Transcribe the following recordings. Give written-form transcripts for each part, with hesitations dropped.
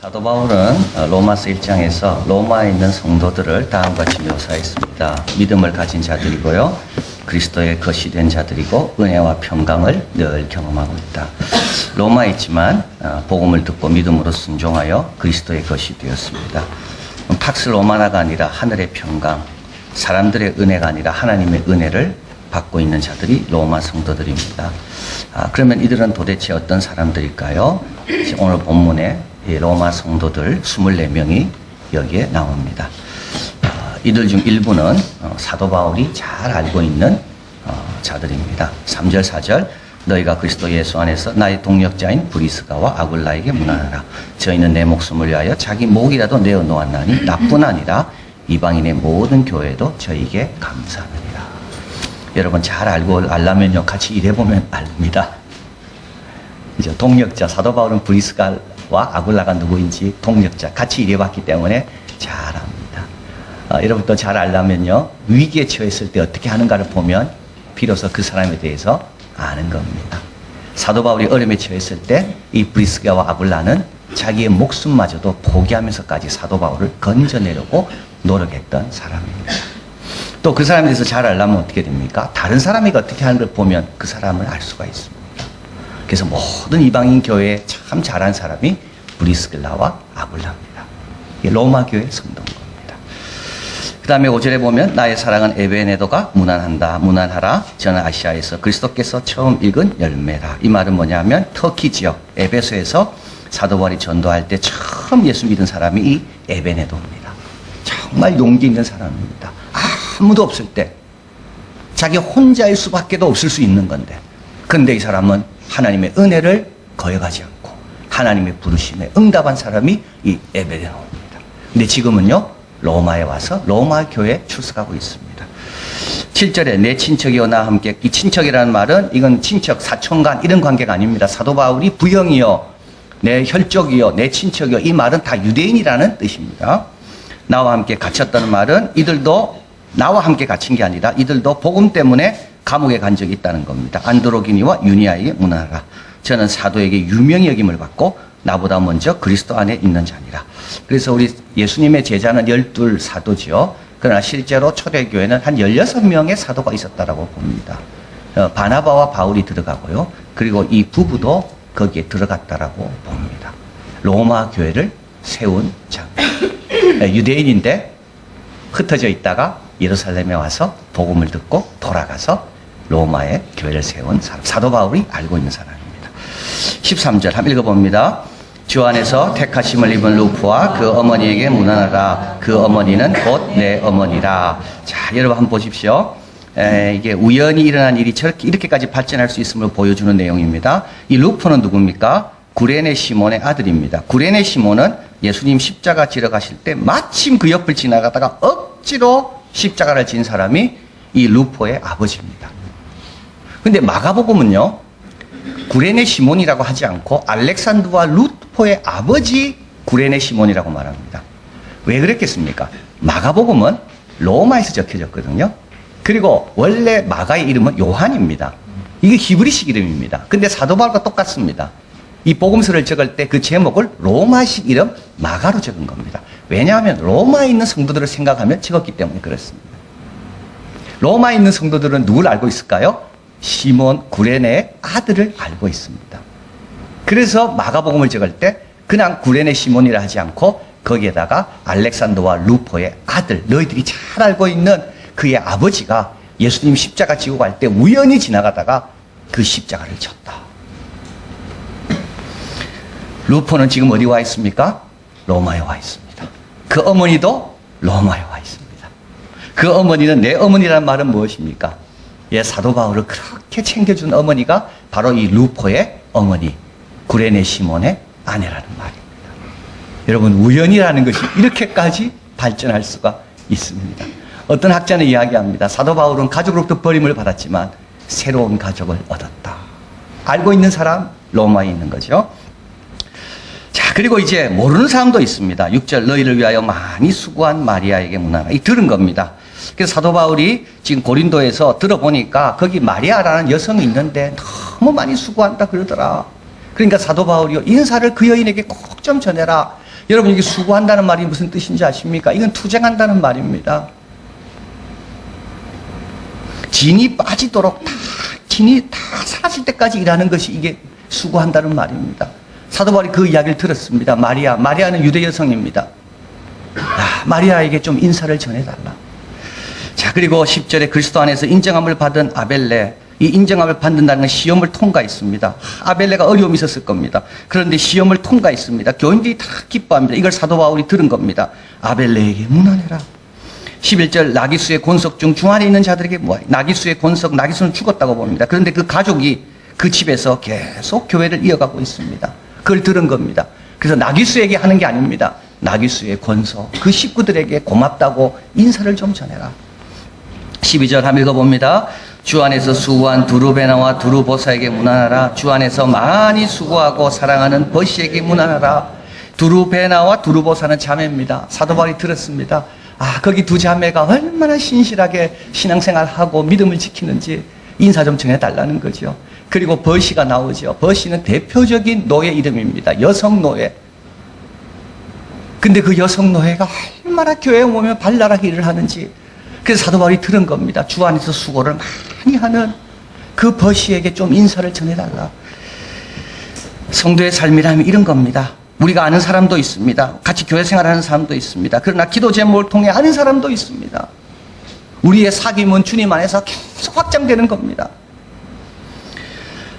사도 바울은 로마서 1장에서 로마에 있는 성도들을 다음과 같이 묘사했습니다. 믿음을 가진 자들이고요, 그리스도의 것이 된 자들이고 은혜와 평강을 늘 경험하고 있다. 로마에 있지만 복음을 듣고 믿음으로 순종하여 그리스도의 것이 되었습니다. 팍스 로마나가 아니라 하늘의 평강, 사람들의 은혜가 아니라 하나님의 은혜를 받고 있는 자들이 로마 성도들입니다. 그러면 이들은 도대체 어떤 사람들일까요? 오늘 본문에 로마 성도들 24명이 여기에 나옵니다. 이들 중 일부는 사도 바울이 잘 알고 있는 자들입니다. 3절 4절 너희가 그리스도 예수 안에서 나의 동역자인 브리스가와 아굴라에게 문안하라. 저희는 내 목숨을 위하여 자기 목이라도 내어 놓았나니 나뿐 아니라 이방인의 모든 교회도 저에게 감사하느니라. 여러분 잘 알려면요 같이 일해보면 압니다. 이제 동역자, 사도 바울은 브리스가와 아굴라가 누구인지 동역자 같이 일해봤기 때문에 잘 압니다. 여러분 또 잘 알려면요 위기에 처했을 때 어떻게 하는가를 보면 비로소 그 사람에 대해서 아는 겁니다. 사도 바울이 어려움에 처했을 때 이 브리스가와 아굴라는 자기의 목숨마저도 포기하면서까지 사도 바울을 건져내려고 노력했던 사람입니다. 또 그 사람에 대해서 잘 알려면 어떻게 됩니까? 다른 사람이 어떻게 하는 걸 보면 그 사람을 알 수가 있습니다. 그래서 모든 이방인 교회에 참 잘한 사람이 브리스길라와 아굴라입니다. 이게 로마 교회 성도인 겁니다. 그 다음에 5절에 보면 나의 사랑은 에베네도가 문안하라. 저는 아시아에서 그리스도께서 처음 읽은 열매라. 이 말은 뭐냐면 터키 지역 에베소에서 사도 바울이 전도할 때 처음 예수 믿은 사람이 이 에베네도입니다. 정말 용기 있는 사람입니다. 아무도 없을 때 자기 혼자일 수밖에 없을 수 있는 건데, 근데 이 사람은 하나님의 은혜를 거역하지 않고 하나님의 부르심에 응답한 사람이 이 에베네도입니다. 근데 지금은요 로마에 와서 로마 교회에 출석하고 있습니다. 7절에 내 친척이요 나 함께, 이 친척이라는 말은 이건 친척, 사촌간 이런 관계가 아닙니다. 사도 바울이 부형이요 내 혈족이요 내 친척이요, 이 말은 다 유대인이라는 뜻입니다. 나와 함께 갇혔다는 말은 이들도 나와 함께 갇힌 게 아니라 이들도 복음 때문에 감옥에 간 적이 있다는 겁니다. 안드로기니와 유니아에게 문안하라. 저는 사도에게 유명히 여김을 받고 나보다 먼저 그리스도 안에 있는 자니라. 그래서 우리 예수님의 제자는 12 사도지요. 그러나 실제로 초대교회는 한 16명의 사도가 있었다라고 봅니다. 바나바와 바울이 들어가고요. 그리고 이 부부도 거기에 들어갔다라고 봅니다. 로마 교회를 세운 장면. 유대인인데 흩어져 있다가 예루살렘에 와서 복음을 듣고 돌아가서 로마의 교회를 세운 사람, 사도 바울이 알고 있는 사람입니다. 13절 한번 읽어봅니다. 주 안에서 택하심을 입은 루프와 그 어머니에게 문안하라. 그 어머니는 곧 내 어머니라. 자, 여러분 한번 보십시오. 이게 우연히 일어난 일이 이렇게까지 발전할 수 있음을 보여주는 내용입니다. 이 루프는 누굽니까? 구레네 시몬의 아들입니다. 구레네 시몬은 예수님 십자가 지러 가실 때 마침 그 옆을 지나가다가 억지로 십자가를 진 사람이 이 루포의 아버지입니다. 근데 마가복음은요 구레네 시몬이라고 하지 않고 알렉산드와 루포의 아버지 구레네 시몬이라고 말합니다. 왜 그랬겠습니까? 마가복음은 로마에서 적혀졌거든요. 그리고 원래 마가의 이름은 요한입니다. 이게 히브리식 이름입니다. 근데 사도 바울과 똑같습니다. 이 복음서를 적을 때 그 제목을 로마식 이름 마가로 적은 겁니다. 왜냐하면 로마에 있는 성도들을 생각하며 적었기 때문에 그렇습니다. 로마에 있는 성도들은 누굴 알고 있을까요? 시몬 구레네의 아들을 알고 있습니다. 그래서 마가복음을 적을 때 그냥 구레네 시몬이라 하지 않고 거기에다가 알렉산더와 루포의 아들, 너희들이 잘 알고 있는 그의 아버지가 예수님 십자가 지고 갈 때 우연히 지나가다가 그 십자가를 졌다. 루포는 지금 어디 와 있습니까? 로마에 와 있습니다. 그 어머니도 로마에 와 있습니다. 그 어머니는 내 어머니라는 말은 무엇입니까? 사도 바울을 그렇게 챙겨준 어머니가 바로 이 루포의 어머니, 구레네 시몬의 아내라는 말입니다. 여러분 우연이라는 것이 이렇게까지 발전할 수가 있습니다. 어떤 학자는 이야기합니다. 사도 바울은 가족으로부터 버림을 받았지만 새로운 가족을 얻었다. 알고 있는 사람 로마에 있는 거죠. 자, 그리고 이제 모르는 사람도 있습니다. 6절 너희를 위하여 많이 수고한 마리아에게 문안하라. 이 들은 겁니다. 그래서 사도 바울이 지금 고린도에서 들어보니까 거기 마리아라는 여성이 있는데 너무 많이 수고한다 그러더라. 그러니까 사도 바울이 인사를 그 여인에게 꼭 좀 전해라. 여러분, 이게 수고한다는 말이 무슨 뜻인지 아십니까? 이건 투쟁한다는 말입니다. 진이 빠지도록 진이 다 사라질 때까지 일하는 것이 이게 수고한다는 말입니다. 사도 바울이 그 이야기를 들었습니다. 마리아는 유대 여성입니다. 마리아에게 좀 인사를 전해달라. 자, 그리고 10절에 그리스도 안에서 인정함을 받은 아벨레, 이 인정함을 받는다는 건 시험을 통과했습니다. 아벨레가 어려움이 있었을 겁니다. 그런데 시험을 통과했습니다. 교인들이 다 기뻐합니다. 이걸 사도 바울이 들은 겁니다. 아벨레에게 문안해라. 11절 나기수의 권석 중 중안에 있는 자들에게 뭐야? 나기수의 권석, 나기수는 죽었다고 봅니다. 그런데 그 가족이 그 집에서 계속 교회를 이어가고 있습니다. 그걸 들은 겁니다. 그래서 나기수에게 하는 게 아닙니다. 나기수의 권석, 그 식구들에게 고맙다고 인사를 좀 전해라. 12절 한번 읽어봅니다. 주 안에서 수고한 두루베나와 두루보사에게 문안하라. 주 안에서 많이 수고하고 사랑하는 버시에게 문안하라. 두루베나와 두루보사는 자매입니다. 사도 바울이 들었습니다. 거기 두 자매가 얼마나 신실하게 신앙생활하고 믿음을 지키는지 인사 좀 전해달라는 거죠. 그리고 버시가 나오죠. 버시는 대표적인 노예 이름입니다. 여성 노예. 근데 그 여성 노예가 얼마나 교회에 오면 발랄하게 일을 하는지, 그래서 사도 바울이 들은 겁니다. 주 안에서 수고를 많이 하는 그 버시에게 좀 인사를 전해달라. 성도의 삶이라면 이런 겁니다. 우리가 아는 사람도 있습니다. 같이 교회 생활하는 사람도 있습니다. 그러나 기도 제목을 통해 아는 사람도 있습니다. 우리의 사귐은 주님 안에서 계속 확장되는 겁니다.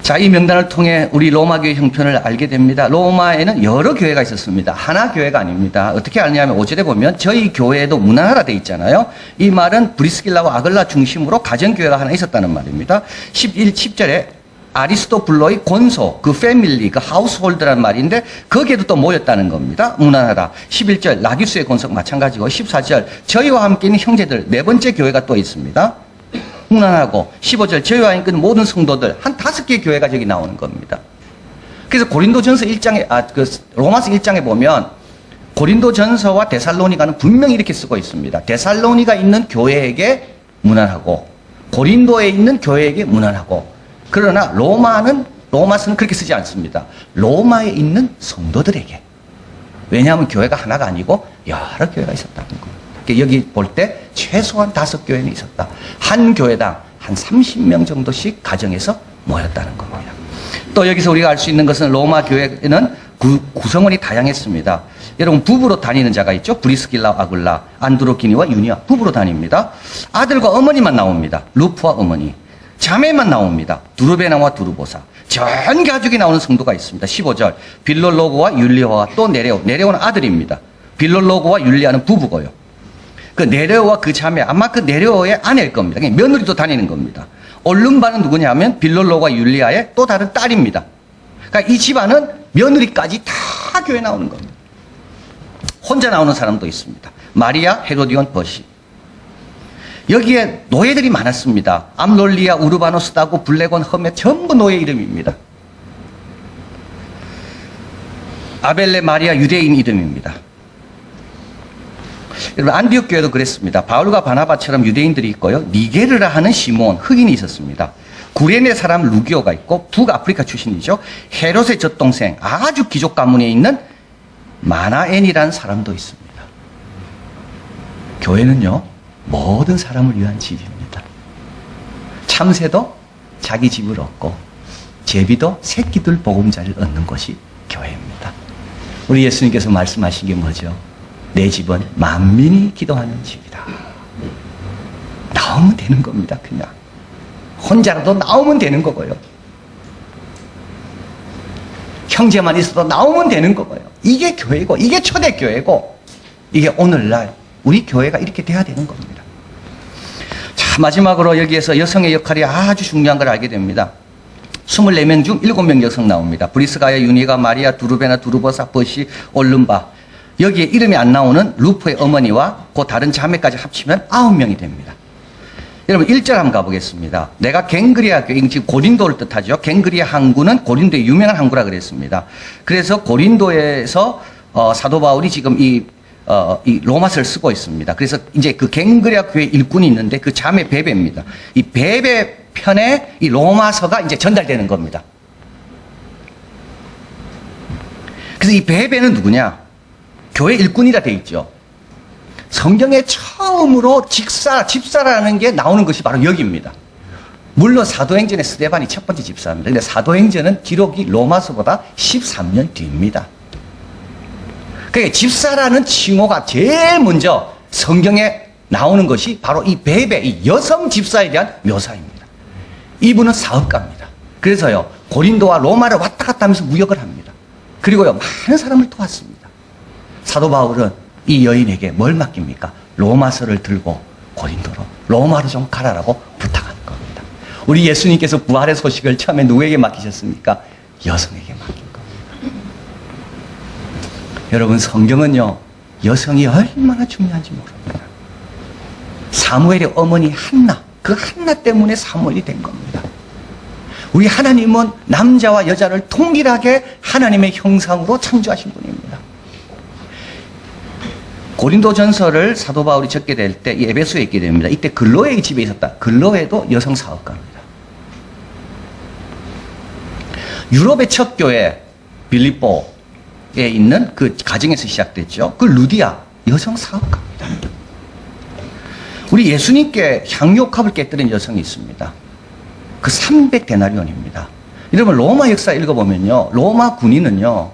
자, 이 명단을 통해 우리 로마 교회 형편을 알게 됩니다. 로마에는 여러 교회가 있었습니다. 하나 교회가 아닙니다. 어떻게 알냐면 5절에 보면 저희 교회에도 문안하라 돼 있잖아요. 이 말은 브리스길라와 아글라 중심으로 가정교회가 하나 있었다는 말입니다. 10절에 아리스토블로의 권소, 그 패밀리, 그 하우스홀드라는 말인데 거기에도 또 모였다는 겁니다. 문안하라. 11절 나기수의 권속 마찬가지고 14절 저희와 함께 있는 형제들, 네 번째 교회가 또 있습니다. 문안하고 15절 저희와 함께 있는 모든 성도들, 한 5개의 교회가 저기 나오는 겁니다. 그래서 고린도전서 1장에 로마서 1장에 보면 고린도전서와 데살로니가는 분명히 이렇게 쓰고 있습니다. 데살로니가 있는 교회에게 문안하고 고린도에 있는 교회에게 문안하고, 그러나 로마서는 그렇게 쓰지 않습니다. 로마에 있는 성도들에게. 왜냐하면 교회가 하나가 아니고 여러 교회가 있었다는 겁니다. 여기 볼 때 최소한 5교회는 있었다. 한 교회당 한 30명 정도씩 가정에서 모였다는 겁니다. 또 여기서 우리가 알 수 있는 것은 로마 교회는 구성원이 다양했습니다. 여러분, 부부로 다니는 자가 있죠. 브리스길라, 아굴라, 안드로키니와 유니아, 부부로 다닙니다. 아들과 어머니만 나옵니다. 루프와 어머니. 자매만 나옵니다. 두루베나와 두루보사. 전 가족이 나오는 성도가 있습니다. 15절 빌롤로고와 율리아와 또 네레오. 네레오는 아들입니다. 빌롤로고와 율리아는 부부고요. 그 네레오와 그 자매, 아마 그 네레오의 아내일 겁니다. 며느리도 다니는 겁니다. 올름바는 누구냐면 빌롤로고와 율리아의 또 다른 딸입니다. 그러니까 이 집안은 며느리까지 다 교회 나오는 겁니다. 혼자 나오는 사람도 있습니다. 마리아, 헤로디온, 버시. 여기에 노예들이 많았습니다. 암롤리아, 우르바노스, 다고, 블레곤, 험에 전부 노예 이름입니다. 아벨레, 마리아, 유대인 이름입니다. 여러분, 안디옥 교회도 그랬습니다. 바울과 바나바처럼 유대인들이 있고요. 니게르라 하는 시몬, 흑인이 있었습니다. 구레네 사람 루기오가 있고, 북아프리카 출신이죠. 헤롯의 젖동생, 아주 귀족 가문에 있는 마나엔이라는 사람도 있습니다. 교회는요, 모든 사람을 위한 집입니다. 참새도 자기 집을 얻고 제비도 새끼들 보금자리를 얻는 곳이 교회입니다. 우리 예수님께서 말씀하신 게 뭐죠? 내 집은 만민이 기도하는 집이다. 나오면 되는 겁니다. 그냥 혼자라도 나오면 되는 거고요. 형제만 있어도 나오면 되는 거고요. 이게 교회고, 이게 초대교회고, 이게 오늘날 우리 교회가 이렇게 돼야 되는 겁니다. 자, 마지막으로 여기에서 여성의 역할이 아주 중요한 걸 알게 됩니다. 24명 중 7명 여성 나옵니다. 브리스가야, 유니가, 마리아, 두루베나, 두루보사, 버시, 올름바. 여기에 이름이 안 나오는 루프의 어머니와 그 다른 자매까지 합치면 9명이 됩니다. 여러분, 1절 한번 가보겠습니다. 내가 갱그리아 교회, 지금 고린도를 뜻하죠. 갱그리아 항구는 고린도의 유명한 항구라 그랬습니다. 그래서 고린도에서 사도 바울이 지금 이 로마서를 쓰고 있습니다. 그래서 이제 그 갱그리아 교회 일꾼이 있는데 그 자매 베베입니다. 이 베베 편에 이 로마서가 이제 전달되는 겁니다. 그래서 이 베베는 누구냐? 교회 일꾼이라 돼 있죠. 성경에 처음으로 집사라는 게 나오는 것이 바로 여기입니다. 물론 사도행전의 스데반이 첫 번째 집사입니다. 근데 사도행전은 기록이 로마서보다 13년 뒤입니다. 그러니까 집사라는 칭호가 제일 먼저 성경에 나오는 것이 바로 이 베베, 이 여성 집사에 대한 묘사입니다. 이분은 사업가입니다. 그래서요, 고린도와 로마를 왔다 갔다 하면서 무역을 합니다. 그리고요, 많은 사람을 도왔습니다. 사도 바울은 이 여인에게 뭘 맡깁니까? 로마서를 들고 고린도로, 로마로 좀 가라라고 부탁하는 겁니다. 우리 예수님께서 부활의 소식을 처음에 누구에게 맡기셨습니까? 여성에게 맡긴 겁니다. 여러분, 성경은요, 여성이 얼마나 중요한지 모릅니다. 사무엘의 어머니 한나, 그 한나 때문에 사무엘이 된 겁니다. 우리 하나님은 남자와 여자를 동일하게 하나님의 형상으로 창조하신 분입니다. 고린도전서를 사도 바울이 적게 될 때 에베소에 있게 됩니다. 이때 글로에 집에 있었다. 글로에도 여성 사업가입니다. 유럽의 첫 교회 빌립보에 있는 그 가정에서 시작됐죠. 그 루디아 여성 사업가입니다. 우리 예수님께 향유옥합을 깨뜨린 여성이 있습니다. 그 300데나리온입니다. 여러분 로마 역사 읽어보면요, 로마 군인은요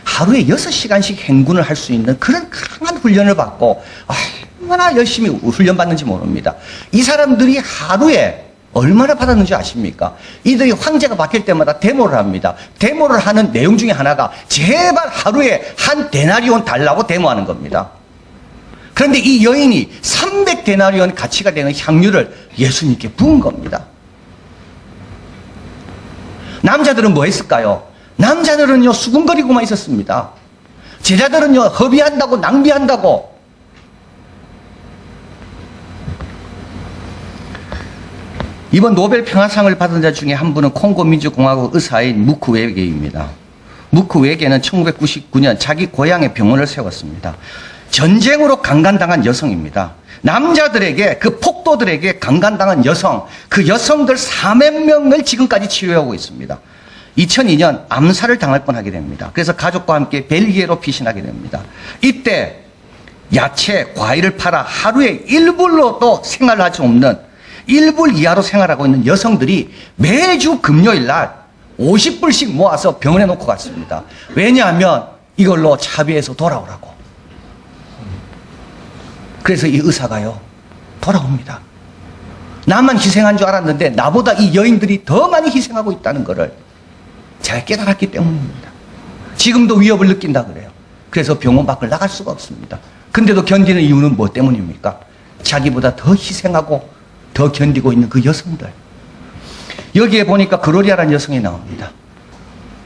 하루에 6시간씩 행군을 할 수 있는 그런 강한 훈련을 받고 얼마나 열심히 훈련받는지 모릅니다. 이 사람들이 하루에 얼마나 받았는지 아십니까? 이들이 황제가 바뀔 때마다 데모를 합니다. 데모를 하는 내용 중에 하나가 제발 하루에 한 데나리온 달라고 데모하는 겁니다. 그런데 이 여인이 300데나리온 가치가 되는 향유를 예수님께 부은 겁니다. 남자들은 뭐 했을까요? 남자들은요, 수군거리고만 있었습니다. 제자들은요, 허비한다고, 낭비한다고. 이번 노벨 평화상을 받은 자 중에 한 분은 콩고 민주공화국 의사인 무크웨게입니다. 무크웨게는 1999년 자기 고향에 병원을 세웠습니다. 전쟁으로 강간당한 여성입니다. 남자들에게, 그 폭도들에게 강간당한 여성, 그 여성들 4만 명을 지금까지 치료하고 있습니다. 2002년 암살을 당할 뻔하게 됩니다. 그래서 가족과 함께 벨기에로 피신하게 됩니다. 이때 야채, 과일을 팔아 하루에 1불로도 생활을 할 수 없는 1불 이하로 생활하고 있는 여성들이 매주 금요일 날 50불씩 모아서 병원에 놓고 갔습니다. 왜냐하면 이걸로 차비해서 돌아오라고. 그래서 이 의사가요, 돌아옵니다. 나만 희생한 줄 알았는데 나보다 이 여인들이 더 많이 희생하고 있다는 것을 잘 깨달았기 때문입니다. 지금도 위협을 느낀다 그래요. 그래서 병원 밖을 나갈 수가 없습니다. 근데도 견디는 이유는 뭐 때문입니까? 자기보다 더 희생하고 더 견디고 있는 그 여성들. 여기에 보니까 그로리아라는 여성이 나옵니다.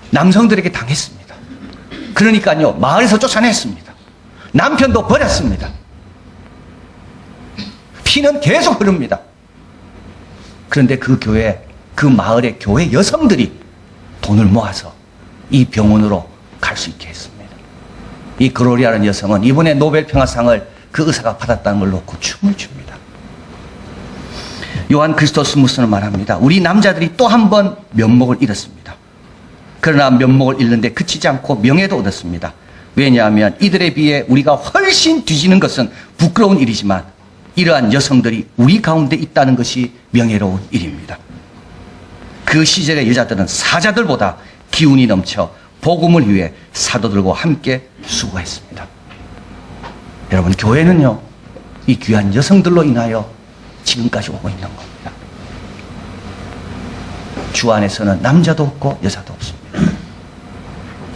남성들에게 당했습니다. 그러니까요, 마을에서 쫓아냈습니다. 남편도 버렸습니다. 피는 계속 흐릅니다. 그런데 그 교회, 그 마을의 교회 여성들이 돈을 모아서 이 병원으로 갈 수 있게 했습니다. 이 그로리아라는 여성은 이번에 노벨 평화상을 그 의사가 받았다는 걸 놓고 춤을 춥니다. 요한 크리스토스무스는 말합니다. 우리 남자들이 또 한 번 면목을 잃었습니다. 그러나 면목을 잃는데 그치지 않고 명예도 얻었습니다. 왜냐하면 이들에 비해 우리가 훨씬 뒤지는 것은 부끄러운 일이지만 이러한 여성들이 우리 가운데 있다는 것이 명예로운 일입니다. 그 시절의 여자들은 사자들보다 기운이 넘쳐 복음을 위해 사도들과 함께 수고했습니다. 여러분, 교회는요, 이 귀한 여성들로 인하여 지금까지 오고 있는 겁니다. 주 안에서는 남자도 없고 여자도 없습니다.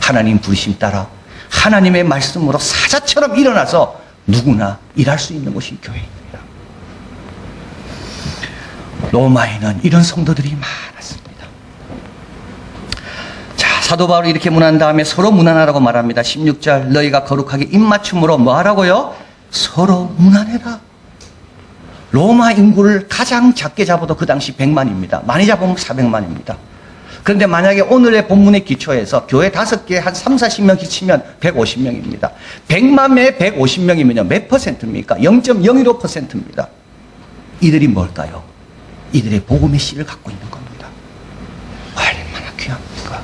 하나님 부르심 따라 하나님의 말씀으로 사자처럼 일어나서 누구나 일할 수 있는 곳이 교회입니다. 로마에는 이런 성도들이 많았습니다. 자, 사도 바울이 이렇게 문한 다음에 서로 문안하라고 말합니다. 16절, 너희가 거룩하게 입맞춤으로 뭐 하라고요? 서로 문안해라. 로마 인구를 가장 작게 잡아도 그 당시 100만입니다. 많이 잡으면 400만입니다. 그런데 만약에 오늘의 본문의 기초에서 교회 5개 한 3, 40명 기치면 150명입니다. 100만에 150명이면요, 몇 퍼센트입니까? 0.015%입니다. 이들이 뭘까요? 이들의 복음의 씨를 갖고 있는 겁니다. 얼마나 귀합니까?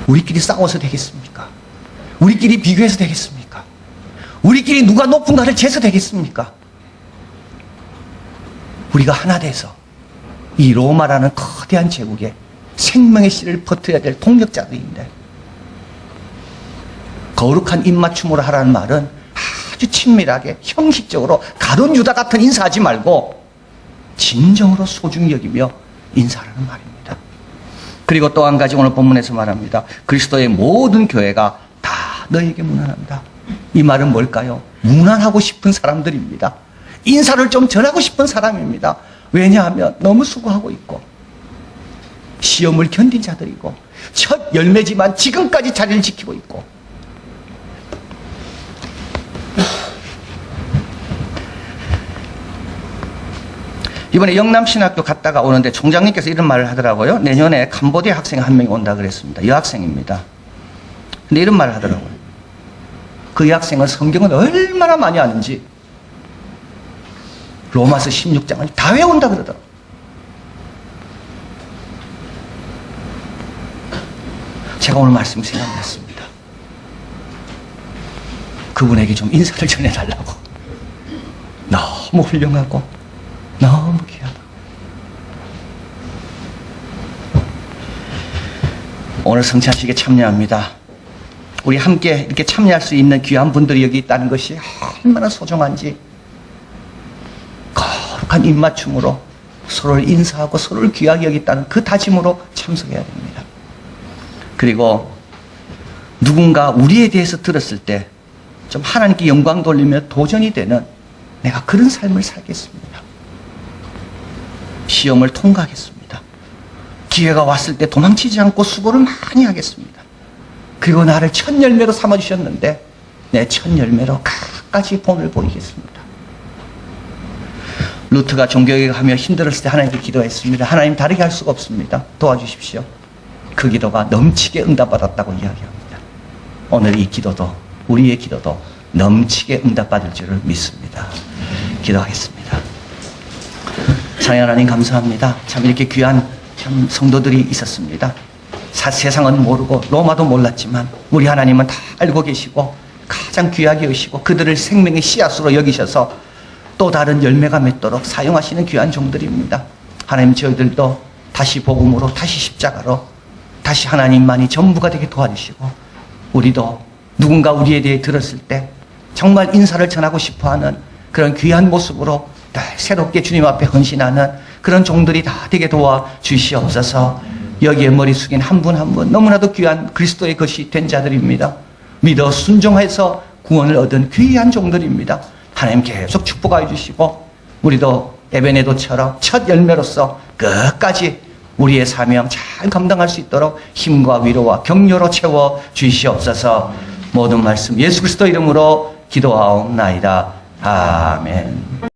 우리끼리 싸워서 되겠습니까? 우리끼리 비교해서 되겠습니까? 우리끼리 누가 높은가를 재서 되겠습니까? 우리가 하나 돼서 이 로마라는 거대한 제국에 생명의 씨를 퍼뜨려야 될 동력자들인데, 거룩한 입맞춤으로 하라는 말은 아주 친밀하게 형식적으로 가룟 유다 같은 인사하지 말고 진정으로 소중히 여기며 인사하라는 말입니다. 그리고 또 한 가지 오늘 본문에서 말합니다. 그리스도의 모든 교회가 다 너에게 문안한다. 이 말은 뭘까요? 문안하고 싶은 사람들입니다. 인사를 좀 전하고 싶은 사람입니다. 왜냐하면 너무 수고하고 있고 시험을 견딘 자들이고 첫 열매지만 지금까지 자리를 지키고 있고, 이번에 영남신학교 갔다가 오는데 총장님께서 이런 말을 하더라고요. 내년에 캄보디아 학생 한 명이 온다 그랬습니다. 여학생입니다. 근데 이런 말을 하더라고요. 그 여학생은 성경을 얼마나 많이 아는지 로마서 16장을 다 외운다 그러더라고요. 제가 오늘 말씀 생각났습니다. 그분에게 좀 인사를 전해달라고. 너무 훌륭하고 너무 귀하다. 오늘 성찬식에 참여합니다. 우리 함께 이렇게 참여할 수 있는 귀한 분들이 여기 있다는 것이 얼마나 소중한지, 거룩한 입맞춤으로 서로를 인사하고 서로를 귀하게 여기다는 그 다짐으로 참석해야 됩니다. 그리고 누군가 우리에 대해서 들었을 때 좀 하나님께 영광 돌리며 도전이 되는, 내가 그런 삶을 살겠습니다. 시험을 통과하겠습니다. 기회가 왔을 때 도망치지 않고 수고를 많이 하겠습니다. 그리고 나를 첫 열매로 삼아주셨는데 내 첫 열매로 끝까지 본을 보이겠습니다. 루트가 종교개혁하며 힘들었을 때 하나님께 기도했습니다. 하나님, 다르게 할 수가 없습니다. 도와주십시오. 그 기도가 넘치게 응답받았다고 이야기합니다. 오늘 이 기도도, 우리의 기도도 넘치게 응답받을 줄을 믿습니다. 기도하겠습니다. 사랑하는 하나님, 감사합니다. 참 이렇게 귀한 참 성도들이 있었습니다. 세상은 모르고 로마도 몰랐지만 우리 하나님은 다 알고 계시고 가장 귀하게 여기시고 그들을 생명의 씨앗으로 여기셔서 또 다른 열매가 맺도록 사용하시는 귀한 종들입니다. 하나님, 저희들도 다시 복음으로, 다시 십자가로, 다시 하나님만이 전부가 되게 도와주시고, 우리도 누군가 우리에 대해 들었을 때 정말 인사를 전하고 싶어하는 그런 귀한 모습으로 새롭게 주님 앞에 헌신하는 그런 종들이 다 되게 도와주시옵소서. 여기에 머리 숙인 한 분 한 분 너무나도 귀한 그리스도의 것이 된 자들입니다. 믿어 순종해서 구원을 얻은 귀한 종들입니다. 하나님 계속 축복하여 주시고, 우리도 에베네도처럼 첫 열매로서 끝까지 우리의 사명 잘 감당할 수 있도록 힘과 위로와 격려로 채워 주시옵소서. 모든 말씀 예수 그리스도 이름으로 기도하옵나이다. 아멘.